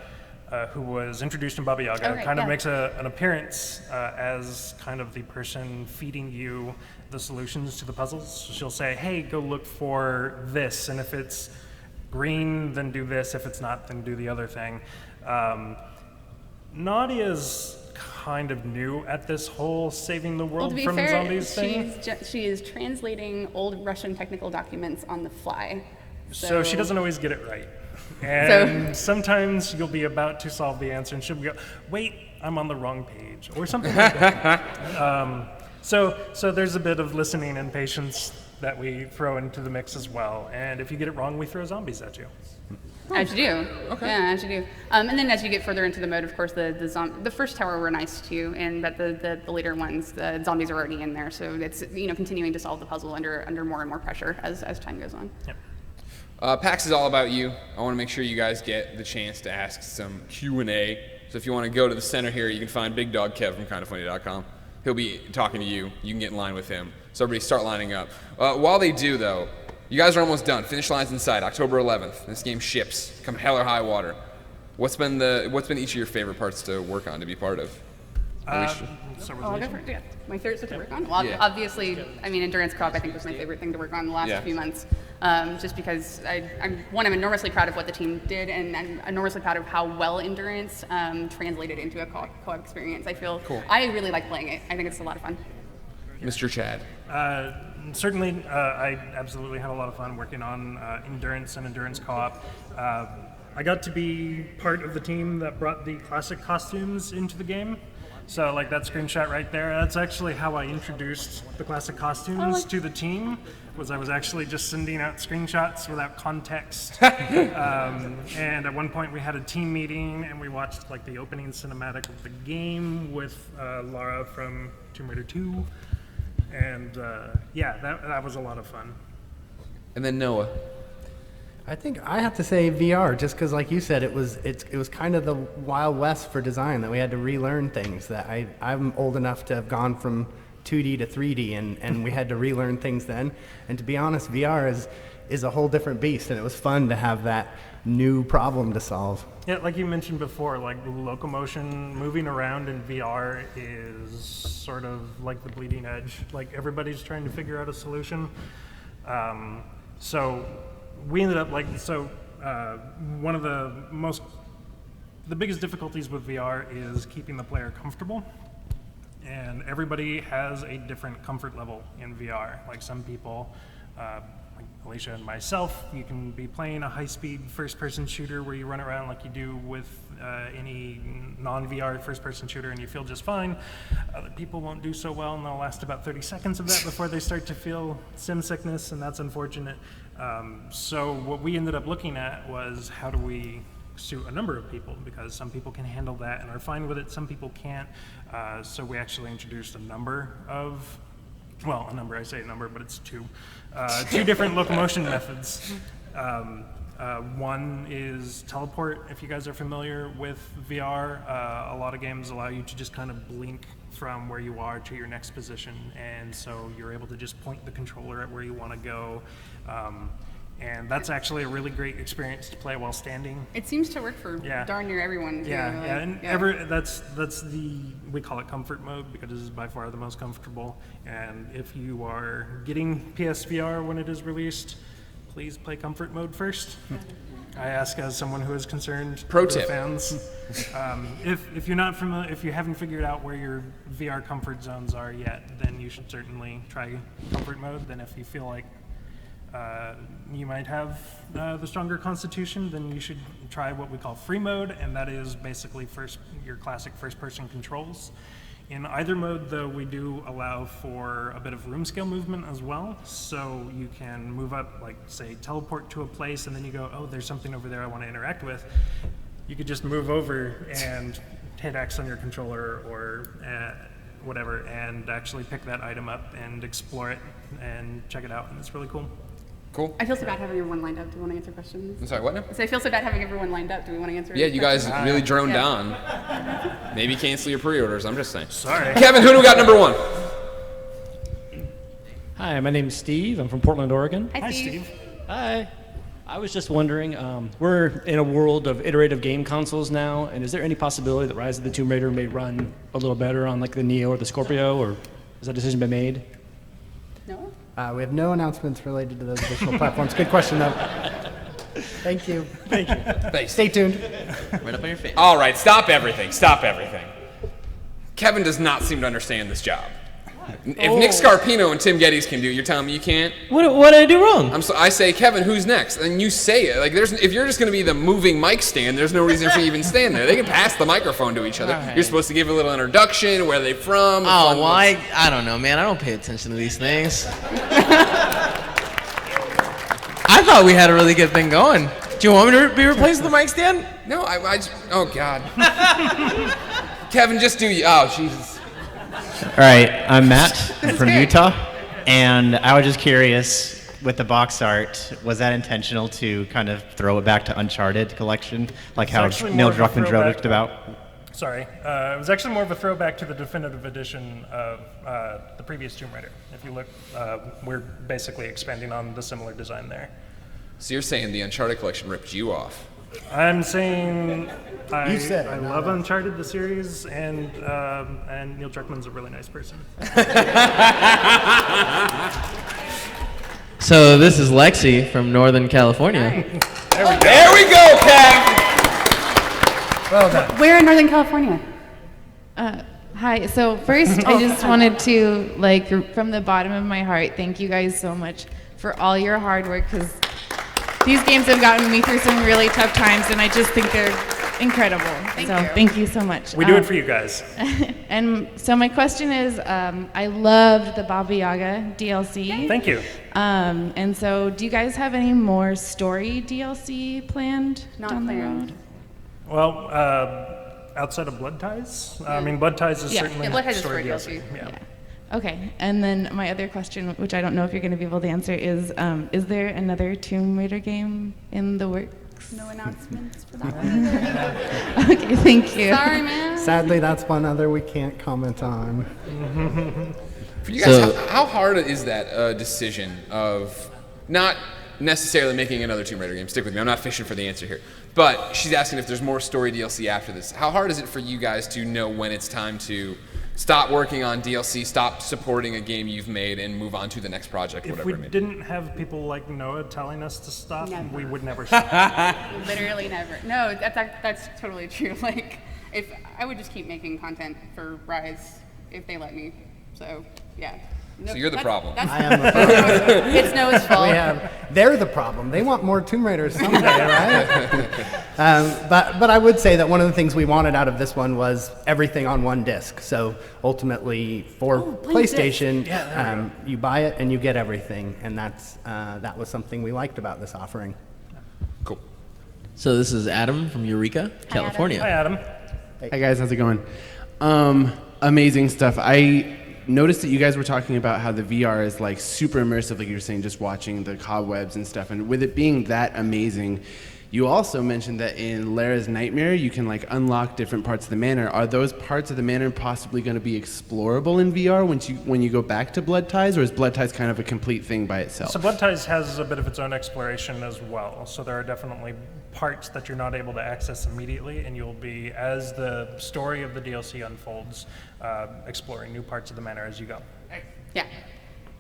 who was introduced in Baba Yaga, makes an appearance as kind of the person feeding you the solutions to the puzzles. So she'll say, hey, go look for this, and if it's green, then do this. If it's not, then do the other thing. Nadia's kind of new at this whole saving the world from zombies thing. She is translating old Russian technical documents on the fly. So she doesn't always get it right. And sometimes you'll be about to solve the answer and she'll go, wait, I'm on the wrong page, or something like that. So there's a bit of listening and patience that we throw into the mix as well. And if you get it wrong, we throw zombies at you. As you do. Okay. Yeah, as you do. And then as you get further into the mode, of course, the first tower were nice too, but the later ones, the zombies are already in there. So it's continuing to solve the puzzle under more and more pressure as time goes on. Yep. PAX is all about you. I want to make sure you guys get the chance to ask some Q&A. So if you want to go to the center here, you can find Big Dog Kev from KindaFunny.com. He'll be talking to you. You can get in line with him. So everybody start lining up. While they do, though, you guys are almost done. Finish line's in sight, October 11th. This game ships, come hell or high water. What's been each of your favorite parts to work on, to be part of? I'll go for it. Yeah. My favorite stuff to work on? Well, obviously, Endurance Co-op I think was my favorite thing to work on the last few months. Just because I'm enormously proud of what the team did, and I'm enormously proud of how well Endurance translated into a co-op experience. I really like playing it. I think it's a lot of fun. Mr. Chad. Certainly, I absolutely had a lot of fun working on Endurance and Endurance Co-op. I got to be part of the team that brought the classic costumes into the game. So like that screenshot right there, that's actually how I introduced the classic costumes to the team, was I was actually just sending out screenshots without context. And at one point we had a team meeting and we watched like the opening cinematic of the game with Lara from Tomb Raider 2. And that was a lot of fun. And then Noah. I think I have to say VR, just because, like you said, it was kind of the Wild West for design, that we had to relearn things. That I'm old enough to have gone from 2D to 3D, and we had to relearn things then. And to be honest, VR is a whole different beast, and it was fun to have that new problem to solve. Yeah, like you mentioned before, like locomotion, moving around in VR is sort of like the bleeding edge. Like everybody's trying to figure out a solution. So we ended up one of the biggest difficulties with VR is keeping the player comfortable. And everybody has a different comfort level in VR. Like some people, like Alisha and myself, you can be playing a high-speed first-person shooter where you run around like you do with any non-VR first-person shooter and you feel just fine. Other people won't do so well and they'll last about 30 seconds of that before they start to feel sim sickness, and that's unfortunate. So what we ended up looking at was how do we suit a number of people, because some people can handle that and are fine with it, some people can't. So we actually introduced a number, I say a number, but it's two different locomotion methods. One is teleport. If you guys are familiar with VR, a lot of games allow you to just kind of blink from where you are to your next position, and so you're able to just point the controller at where you want to go. And that's actually a really great experience to play while standing. It seems to work for Yeah. darn near everyone. Too. That's we call it comfort mode because it is by far the most comfortable. And if you are getting PSVR when it is released, please play comfort mode first. I ask as someone who is concerned. Pro for the tip. fans. If you're not familiar, if you haven't figured out where your VR comfort zones are yet, then you should certainly try comfort mode. Then if you feel like you might have the stronger constitution, then you should try what we call free mode, and that is basically your classic first-person controls. In either mode, though, we do allow for a bit of room scale movement as well, so you can move up, like, say, teleport to a place, and then you go, oh, there's something over there I want to interact with. You could just move over and hit X on your controller or whatever, and actually pick that item up and explore it and check it out, and it's really cool. Cool. I feel so bad having everyone lined up. Do we want to answer questions? I'm sorry, what now? So I feel so bad having everyone lined up. Do we want to answer? Yeah, any you guys questions? really droned Yeah. on. Maybe cancel your pre-orders, I'm just saying. Sorry. Kevin, who do we got number 1? Hi, my name's Steve. I'm from Portland, Oregon. Hi, Steve. Hi. I was just wondering, we're in a world of iterative game consoles now, and is there any possibility that Rise of the Tomb Raider may run a little better on like the Neo or the Scorpio, or has that decision been made? No. We have no announcements related to those additional platforms. Good question, though. Thank you. Thanks. Stay tuned. Right up on your face. All right, stop everything. Stop everything. Kevin does not seem to understand this job. If Nick Scarpino and Tim Geddes can do it, you're telling me you can't? What did I do wrong? I say, Kevin, who's next? And you say it. Like, if you're just going to be the moving mic stand, there's no reason for you to even stand there. They can pass the microphone to each other. All right. You're supposed to give a little introduction, where are they from? Oh, fun well, ones. I don't know, man. I don't pay attention to these things. I thought we had a really good thing going. Do you want me to be replaced with the mic stand? No, I just, oh, God. Kevin, just do you. Oh, Jesus. All right, I'm Matt. I'm from Utah, and I was just curious with the box art, was that intentional to kind of throw it back to Uncharted collection, like how actually Neil more of a Druckmann throwback. joked about? Sorry, it was actually more of a throwback to the definitive edition of the previous Tomb Raider. If you look, we're basically expanding on the similar design there. So you're saying the Uncharted collection ripped you off? I'm saying I said it, I not love us. Uncharted the series, and Neil Druckmann's a really nice person. So this is Lexi from Northern California. There we go, Kev! Well done. Where in Northern California? Hi. So first, I just wanted to, like, from the bottom of my heart, thank you guys so much for all your hard work, because these games have gotten me through some really tough times, and I just think they're incredible. Thank so you. thank you so much. We do it for you guys. And so my question is, I loved the Baba Yaga DLC. Thank you. And so, do you guys have any more story DLC planned Not down planned. the road? Well, outside of Blood Ties, I mean, Blood Ties is Yeah. certainly Yeah, Blood Ties is story for DLC. DLC. Yeah. Okay, and then my other question, which I don't know if you're going to be able to answer, is there another Tomb Raider game in the works? No announcements for that one. Okay, thank you. Sorry, man. Sadly, that's one other we can't comment on. For you guys, So- how hard is that decision of not necessarily making another Tomb Raider game? Stick with me. I'm not fishing for the answer here. But she's asking if there's more story DLC after this. How hard is it for you guys to know when it's time to stop working on DLC, stop supporting a game you've made, and move on to the next project, If whatever we it may be? didn't have people like Noah telling us to stop, Never. we would never stop. Literally never. No, that's totally true. Like, if I would just keep making content for Rise if they let me. So yeah. No, So you're the that's- problem. That's, I am the problem. it's Noah's fault. They're the problem. They want more Tomb Raiders someday, right? But I would say that one of the things we wanted out of this one was everything on one disc. So ultimately, for PlayStation, you buy it and you get everything, and that was something we liked about this offering. Cool. So this is Adam from Eureka, California. Hi, Adam. Hi guys, how's it going? Amazing stuff. I noticed that you guys were talking about how the VR is like super immersive, like you were saying, just watching the cobwebs and stuff. And with it being that amazing, You also mentioned that in Lara's Nightmare, you can like unlock different parts of the manor. Are those parts of the manor possibly going to be explorable in VR when you go back to Blood Ties, or is Blood Ties kind of a complete thing by itself? So Blood Ties has a bit of its own exploration as well. So there are definitely parts that you're not able to access immediately, and you'll be, as the story of the DLC unfolds, exploring new parts of the manor as you go. Yeah.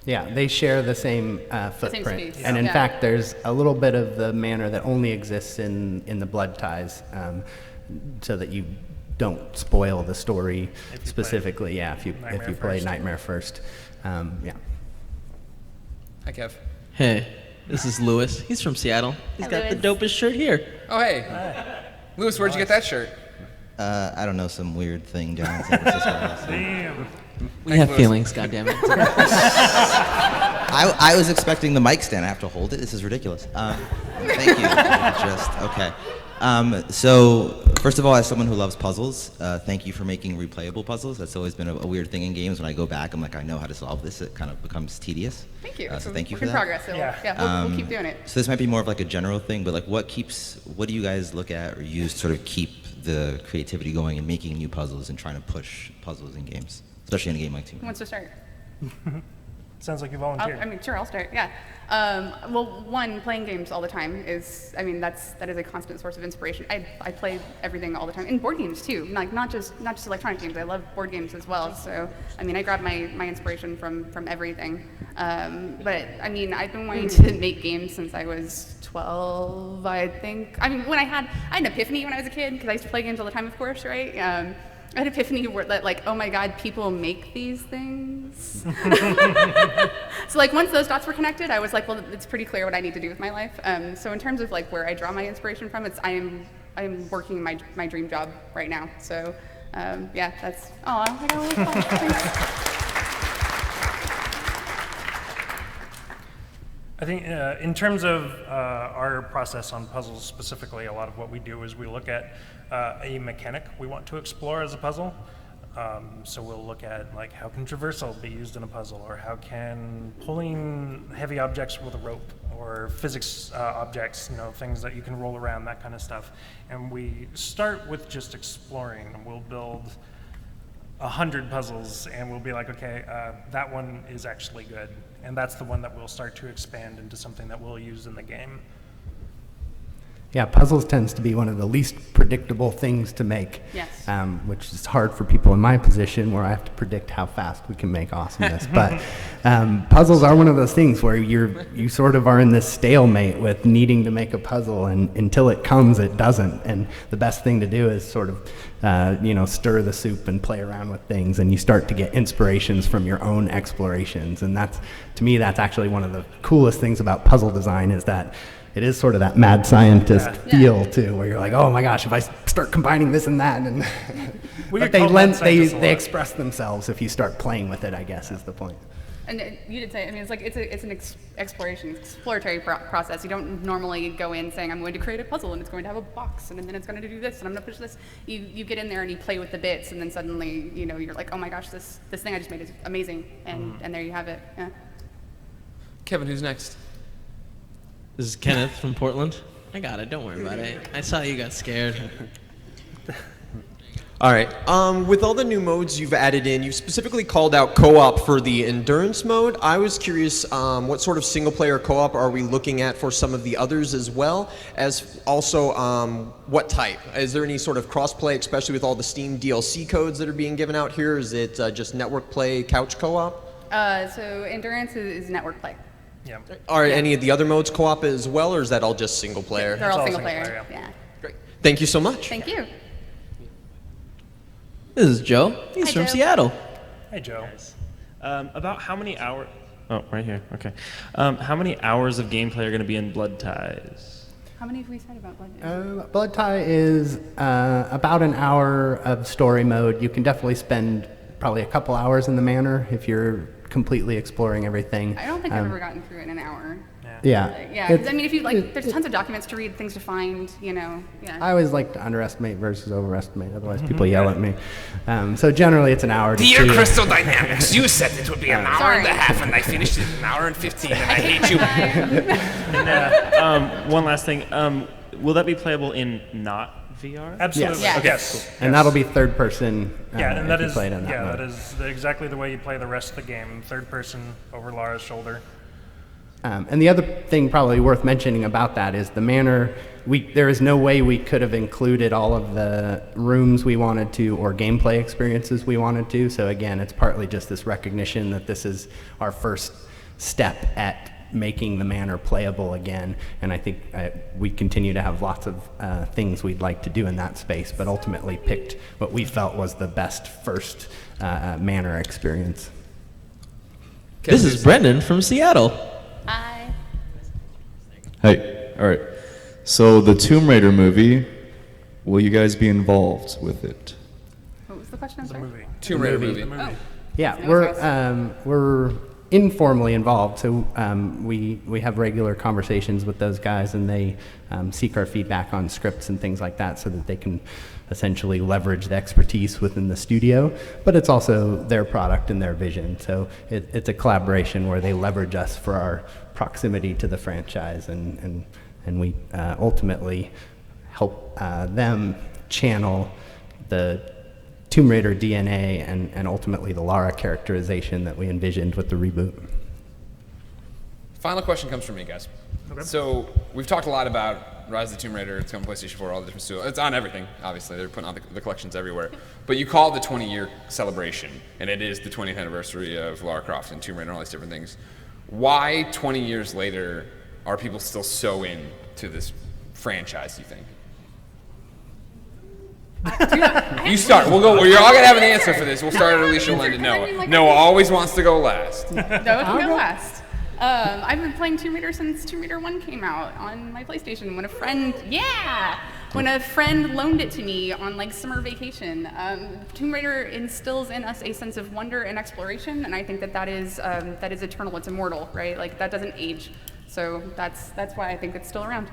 Yeah, they share the same footprint. space. And in Yeah. fact, there's a little bit of the manor that only exists in the Blood Ties, so that you don't spoil the story specifically. Yeah, if you play Nightmare first. Yeah. Hi, Kev. Hey, this is Lewis. He's from Seattle. He's got the dopest shirt here. Oh, hey. Lewis, where'd you get that shirt? I don't know, some weird thing down in San Francisco. Damn. We have feelings, goddammit. I was expecting the mic stand. I have to hold it. This is ridiculous. Thank you. Okay. So, first of all, as someone who loves puzzles, thank you for making replayable puzzles. That's always been a weird thing in games. When I go back, I'm like, I know how to solve this. It kind of becomes tedious. Thank you. So thank you for We're in that. progress. So we'll keep doing it. So this might be more of like a general thing, but like what do you guys look at or use to sort of keep the creativity going and making new puzzles and trying to push puzzles in games, especially in a game like Tomb Who wants to start? Sounds like you volunteered. Sure, I'll start. Yeah. Well, one, playing games all the time is, that is a constant source of inspiration. I play everything all the time, and board games too. Like not just electronic games. I love board games as well. So I grab my inspiration from everything. But I've been wanting to make games since I was 12, I think. When I had an epiphany when I was a kid, because I used to play games all the time, of course, right? I had an epiphany where like, oh my God, people make these things. So like once those dots were connected, I was like, well, it's pretty clear what I need to do with my life. So in terms of like where I draw my inspiration from, I am working my dream job right now. So that's, I got a little fun. Thanks. I think in terms of our process on puzzles specifically, a lot of what we do is we look at a mechanic we want to explore as a puzzle. So we'll look at like how can traversal be used in a puzzle, or how can pulling heavy objects with a rope, or physics objects, things that you can roll around, that kind of stuff. And we start with just exploring, and we'll build 100 puzzles, and we'll be like, okay, that one is actually good. And that's the one that we'll start to expand into something that we'll use in the game. Yeah, puzzles tends to be one of the least predictable things to make. Yes. Which is hard for people in my position where I have to predict how fast we can make awesomeness. But puzzles are one of those things where you sort of are in this stalemate with needing to make a puzzle, and until it comes, it doesn't. And the best thing to do is sort of, stir the soup and play around with things, and you start to get inspirations from your own explorations. And to me, that's actually one of the coolest things about puzzle design, is that it is sort of that mad scientist feel too, where you're like, oh my gosh, if I start combining this and that, and but they express themselves if you start playing with it, I guess, is the point. And you did say, it's an exploratory process. You don't normally go in saying, I'm going to create a puzzle, and it's going to have a box, and then it's going to do this, and I'm going to push this. You get in there and you play with the bits, and then suddenly, you're like, oh my gosh, this thing I just made is amazing, and there you have it. Yeah. Kevin, who's next? This is Kenneth from Portland. I got it. Don't worry about it. I saw you got scared. All right. With all the new modes you've added in, you've specifically called out co-op for the endurance mode. I was curious, what sort of single-player co-op are we looking at for some of the others as well? As also, what type? Is there any sort of cross-play, especially with all the Steam DLC codes that are being given out here? Is it just network play, couch co-op? So endurance is network play. Yeah. Are any of the other modes co-op as well, or is that all just single player? They're all single player. Yeah. Great. Thank you so much. Thank you. This is Joe. He's Hi, from Joe. Seattle. Hey, Joe. About how many hours? Oh, right here. Okay. How many hours of gameplay are going to be in Blood Ties? How many have we said about Blood? Blood Tie is about an hour of story mode. You can definitely spend probably a couple hours in the manor if you're completely exploring everything. I don't think I've ever gotten through it in an hour. Yeah. Yeah, 'cause if you there's tons of documents to read, things to find, Yeah. I always like to underestimate versus overestimate, otherwise people yell at me. So generally it's an hour to Dear 2. Crystal Dynamics, you said it would be an hour and a half, and I finished it in an hour and 15, and I hate you. One last thing. will that be playable in not VR? Absolutely. Yes. Okay. Yes. Cool. And that'll be third person. Yeah, and if that you is play it in that mode. that is exactly the way you play the rest of the game. Third person over Lara's shoulder. And the other thing probably worth mentioning about that is the manor. There is no way we could have included all of the rooms we wanted to or gameplay experiences we wanted to. So again, it's partly just this recognition that this is our first step at making the manor playable again. And I think we continue to have lots of things we'd like to do in that space, but ultimately picked what we felt was the best first manor experience. This is Brendan from Seattle. Hi. Hey, all right. So the Tomb Raider movie, will you guys be involved with it? What was the question? I'm sorry. Tomb Raider movie. Oh. Yeah, No, we're informally involved, so we have regular conversations with those guys, and they seek our feedback on scripts and things like that, so that they can essentially leverage the expertise within the studio. But it's also their product and their vision, so it's a collaboration where they leverage us for our proximity to the franchise, and we ultimately help them channel the Tomb Raider DNA and ultimately the Lara characterization that we envisioned with the reboot. Final question comes from me, guys. Okay. So we've talked a lot about Rise of the Tomb Raider. It's coming to PlayStation 4, all the different studios. It's on everything, obviously. They're putting out the collections everywhere. But you call it the 20-year celebration, and it is the 20th anniversary of Lara Croft and Tomb Raider and all these different things. Why, 20 years later, are people still so into this franchise, do you think? You start. We'll go. You're all gonna have an answer for this. We'll start at Alisha, Len, and Noah. Noah always wants to go last. No, it can go last. I've been playing Tomb Raider since Tomb Raider 1 came out on my PlayStation. When a friend loaned it to me on like summer vacation. Tomb Raider instills in us a sense of wonder and exploration, and I think that is eternal. It's immortal, right? Like that doesn't age. So that's why I think it's still around.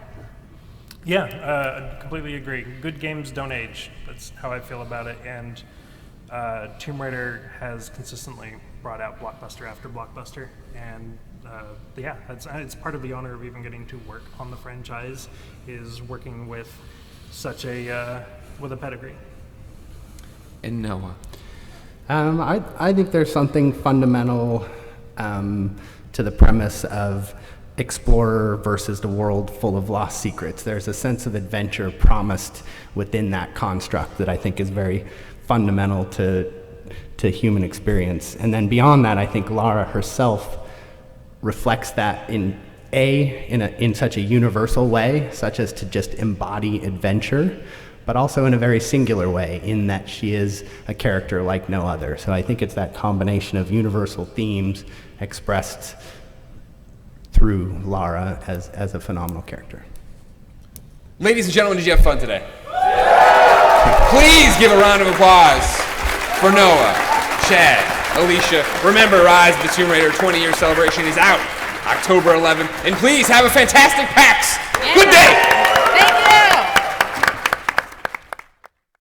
Yeah, I completely agree. Good games don't age. That's how I feel about it. And Tomb Raider has consistently brought out blockbuster after blockbuster. And it's part of the honor of even getting to work on the franchise is working with such with a pedigree. And Noah. I think there's something fundamental to the premise of explorer versus the world full of lost secrets. There's a sense of adventure promised within that construct that I think is very fundamental to human experience. And then beyond that, I think Lara herself reflects that in such a universal way, such as to just embody adventure, but also in a very singular way, in that she is a character like no other. So I think it's that combination of universal themes expressed through Lara as a phenomenal character. Ladies and gentlemen, did you have fun today? Please give a round of applause for Noah, Chad, Alisha. Remember, Rise of the Tomb Raider 20-year celebration is out October 11th. And please have a fantastic PAX. Good day.